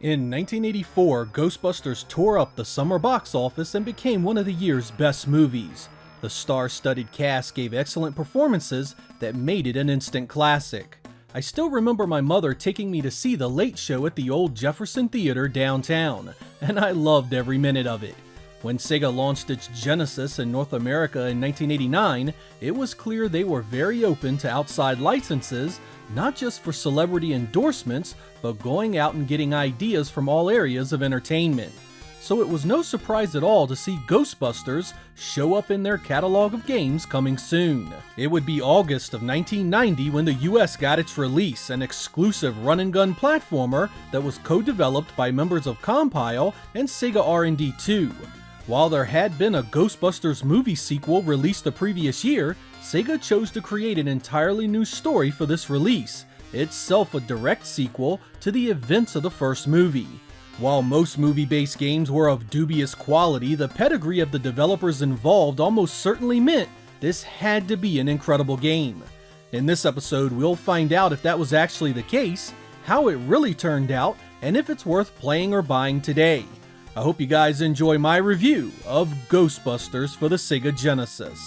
In 1984, Ghostbusters tore up the summer box office and became one of the year's best movies. The star-studded cast gave excellent performances that made it an instant classic. I still remember my mother taking me to see The Late Show at the old Jefferson Theater downtown, and I loved every minute of it. When Sega launched its Genesis in North America in 1989, it was clear they were very open to outside licenses, not just for celebrity endorsements, but going out and getting ideas from all areas of entertainment. So it was no surprise at all to see Ghostbusters show up in their catalog of games coming soon. It would be August of 1990 when the US got its release, an exclusive run-and-gun platformer that was co-developed by members of Compile and Sega R&D 2. While there had been a Ghostbusters movie sequel released the previous year, Sega chose to create an entirely new story for this release, itself a direct sequel to the events of the first movie. While most movie-based games were of dubious quality, the pedigree of the developers involved almost certainly meant this had to be an incredible game. In this episode, we'll find out if that was actually the case, how it really turned out, and if it's worth playing or buying today. I hope you guys enjoy my review of Ghostbusters for the Sega Genesis.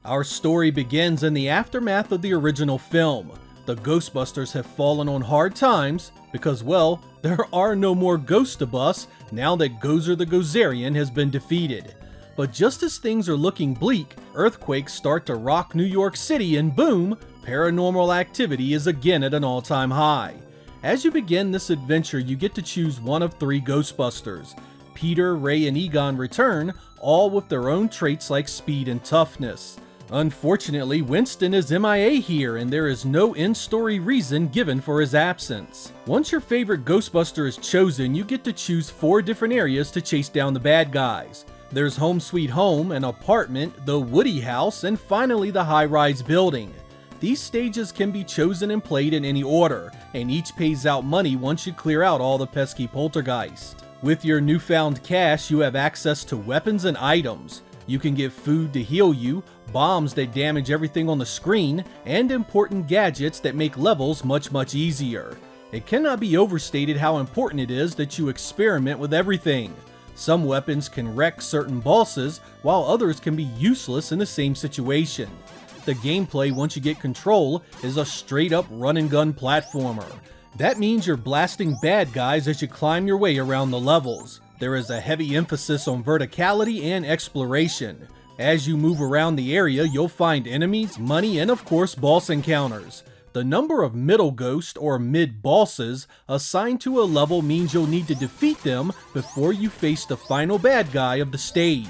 Our story begins in the aftermath of the original film. The Ghostbusters have fallen on hard times because, well, there are no more ghosts to bust now that Gozer the Gozerian has been defeated. But just as things are looking bleak, earthquakes start to rock New York City and boom, paranormal activity is again at an all-time high. As you begin this adventure, you get to choose one of three Ghostbusters. Peter, Ray, and Egon return, all with their own traits like speed and toughness. Unfortunately, Winston is MIA here, and there is no in-story reason given for his absence. Once your favorite Ghostbuster is chosen, you get to choose 4 different areas to chase down the bad guys. There's Home Sweet Home, an apartment, the Woody House, and finally the high-rise building. These stages can be chosen and played in any order, and each pays out money once you clear out all the pesky poltergeists. With your newfound cash, you have access to weapons and items. You can get food to heal you, bombs that damage everything on the screen, and important gadgets that make levels much easier. It cannot be overstated how important it is that you experiment with everything. Some weapons can wreck certain bosses, while others can be useless in the same situation. The gameplay, once you get control, is a straight-up run-and-gun platformer. That means you're blasting bad guys as you climb your way around the levels. There is a heavy emphasis on verticality and exploration. As you move around the area, you'll find enemies, money, and of course boss encounters. The number of middle ghosts, or mid-bosses, assigned to a level means you'll need to defeat them before you face the final bad guy of the stage.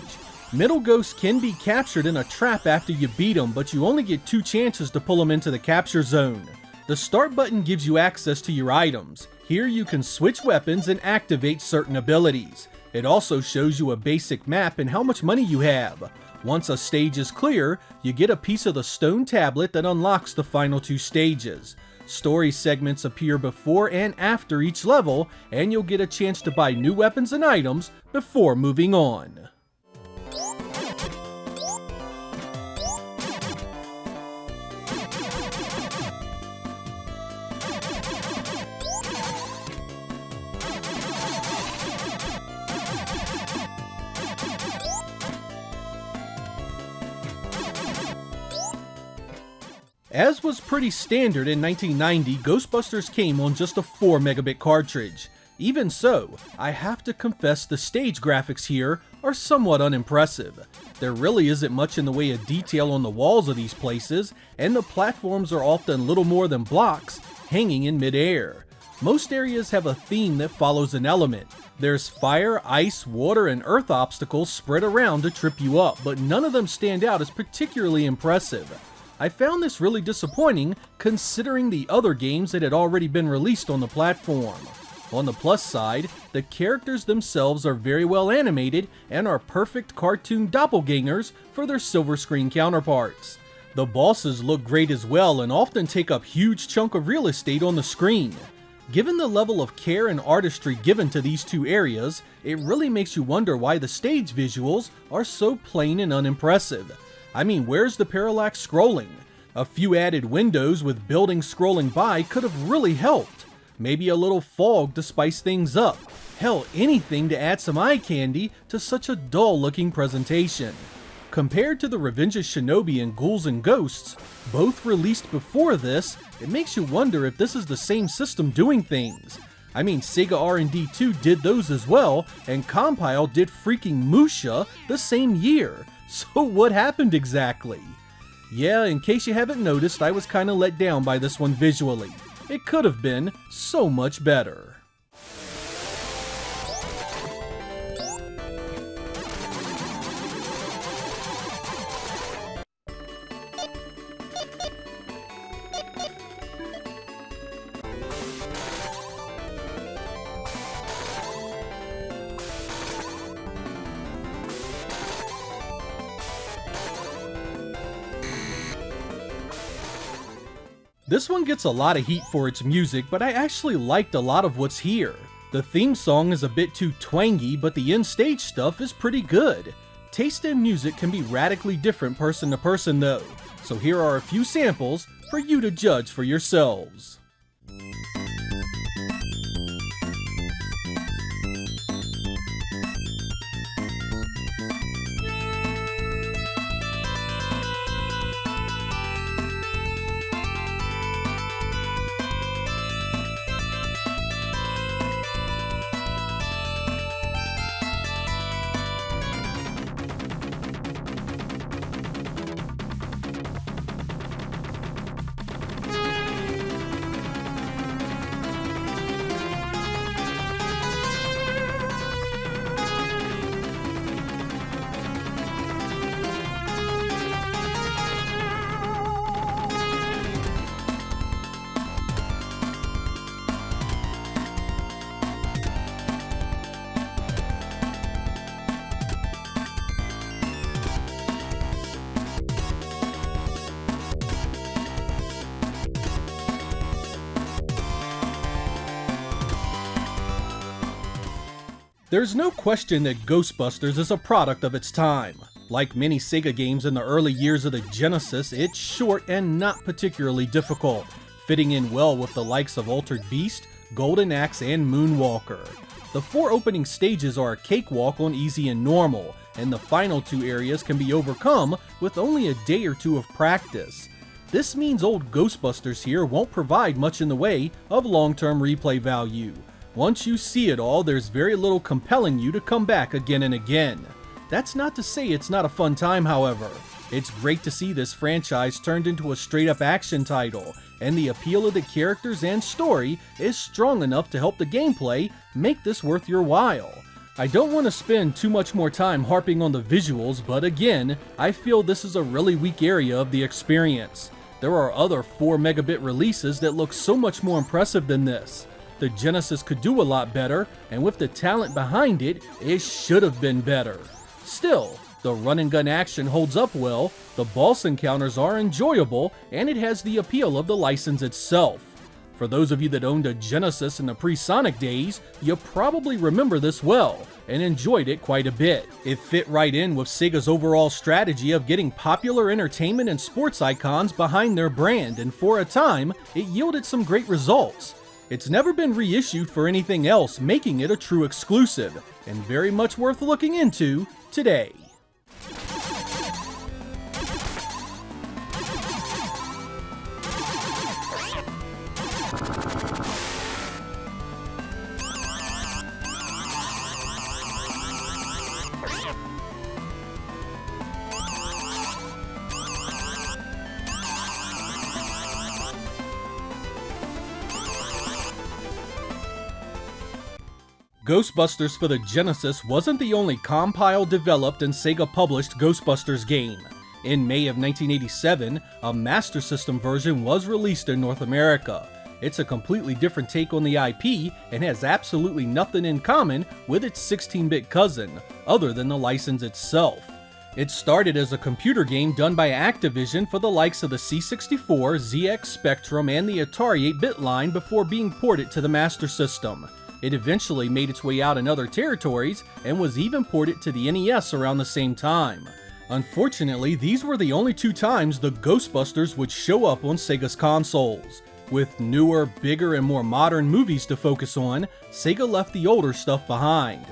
Middle ghosts can be captured in a trap after you beat them, but you only get 2 chances to pull them into the capture zone. The start button gives you access to your items. Here you can switch weapons and activate certain abilities. It also shows you a basic map and how much money you have. Once a stage is clear, you get a piece of the stone tablet that unlocks the final 2 stages. Story segments appear before and after each level, and you'll get a chance to buy new weapons and items before moving on. As was pretty standard in 1990, Ghostbusters came on just a 4 megabit cartridge. Even so, I have to confess the stage graphics here are somewhat unimpressive. There really isn't much in the way of detail on the walls of these places, and the platforms are often little more than blocks hanging in mid-air. Most areas have a theme that follows an element. There's fire, ice, water, and earth obstacles spread around to trip you up, but none of them stand out as particularly impressive. I found this really disappointing considering the other games that had already been released on the platform. On the plus side, the characters themselves are very well animated and are perfect cartoon doppelgangers for their silver screen counterparts. The bosses look great as well and often take up huge chunk of real estate on the screen. Given the level of care and artistry given to these two areas, it really makes you wonder why the stage visuals are so plain and unimpressive. I mean, where's the parallax scrolling? A few added windows with buildings scrolling by could have really helped. Maybe a little fog to spice things up. Hell, anything to add some eye candy to such a dull looking presentation. Compared to the Revenge of Shinobi and Ghouls and Ghosts, both released before this, it makes you wonder if this is the same system doing things. I mean, Sega R&D 2 did those as well, and Compile did freaking Musha the same year. So what happened exactly? Yeah, in case you haven't noticed, I was kinda let down by this one visually. It could have been so much better. This one gets a lot of heat for its music, but I actually liked a lot of what's here. The theme song is a bit too twangy, but the in-stage stuff is pretty good. Taste in music can be radically different person to person though, so here are a few samples for you to judge for yourselves. There's no question that Ghostbusters is a product of its time. Like many Sega games in the early years of the Genesis, it's short and not particularly difficult, fitting in well with the likes of Altered Beast, Golden Axe, and Moonwalker. The 4 opening stages are a cakewalk on easy and normal, and the final 2 areas can be overcome with only a day or 2 of practice. This means old Ghostbusters here won't provide much in the way of long-term replay value. Once you see it all, there's very little compelling you to come back again and again. That's not to say it's not a fun time, however. It's great to see this franchise turned into a straight-up action title, and the appeal of the characters and story is strong enough to help the gameplay make this worth your while. I don't want to spend too much more time harping on the visuals, but again, I feel this is a really weak area of the experience. There are other 4 megabit releases that look so much more impressive than this. The Genesis could do a lot better, and with the talent behind it, it should have been better. Still, the run and gun action holds up well, the boss encounters are enjoyable, and it has the appeal of the license itself. For those of you that owned a Genesis in the pre-Sonic days, you probably remember this well, and enjoyed it quite a bit. It fit right in with Sega's overall strategy of getting popular entertainment and sports icons behind their brand, and for a time, it yielded some great results. It's never been reissued for anything else, making it a true exclusive, and very much worth looking into today. Ghostbusters for the Genesis wasn't the only compile-developed and Sega-published Ghostbusters game. In May of 1987, a Master System version was released in North America. It's a completely different take on the IP and has absolutely nothing in common with its 16-bit cousin, other than the license itself. It started as a computer game done by Activision for the likes of the C64, ZX Spectrum, and the Atari 8-bit line before being ported to the Master System. It eventually made its way out in other territories and was even ported to the NES around the same time. Unfortunately, these were the only two times the Ghostbusters would show up on Sega's consoles. With newer, bigger, and more modern movies to focus on, Sega left the older stuff behind.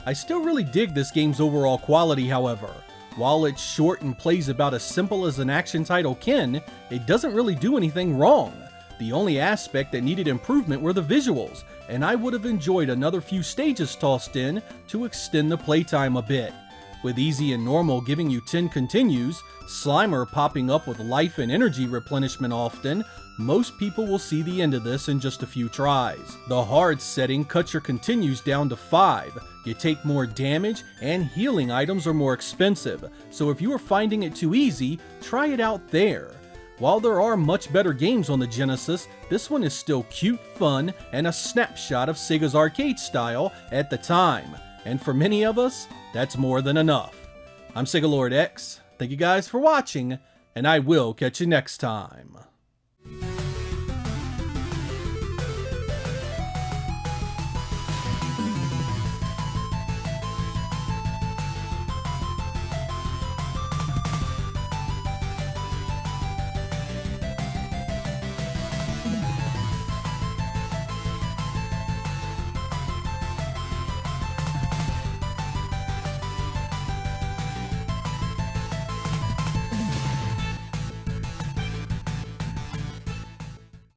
I still really dig this game's overall quality, however. While it's short and plays about as simple as an action title can, it doesn't really do anything wrong. The only aspect that needed improvement were the visuals, and I would have enjoyed another few stages tossed in to extend the playtime a bit. With easy and normal giving you 10 continues, Slimer popping up with life and energy replenishment often, most people will see the end of this in just a few tries. The hard setting cuts your continues down to 5, you take more damage, and healing items are more expensive, so if you are finding it too easy, try it out there. While there are much better games on the Genesis, this one is still cute, fun, and a snapshot of Sega's arcade style at the time, and for many of us, that's more than enough. I'm Sega Lord X, thank you guys for watching, and I will catch you next time.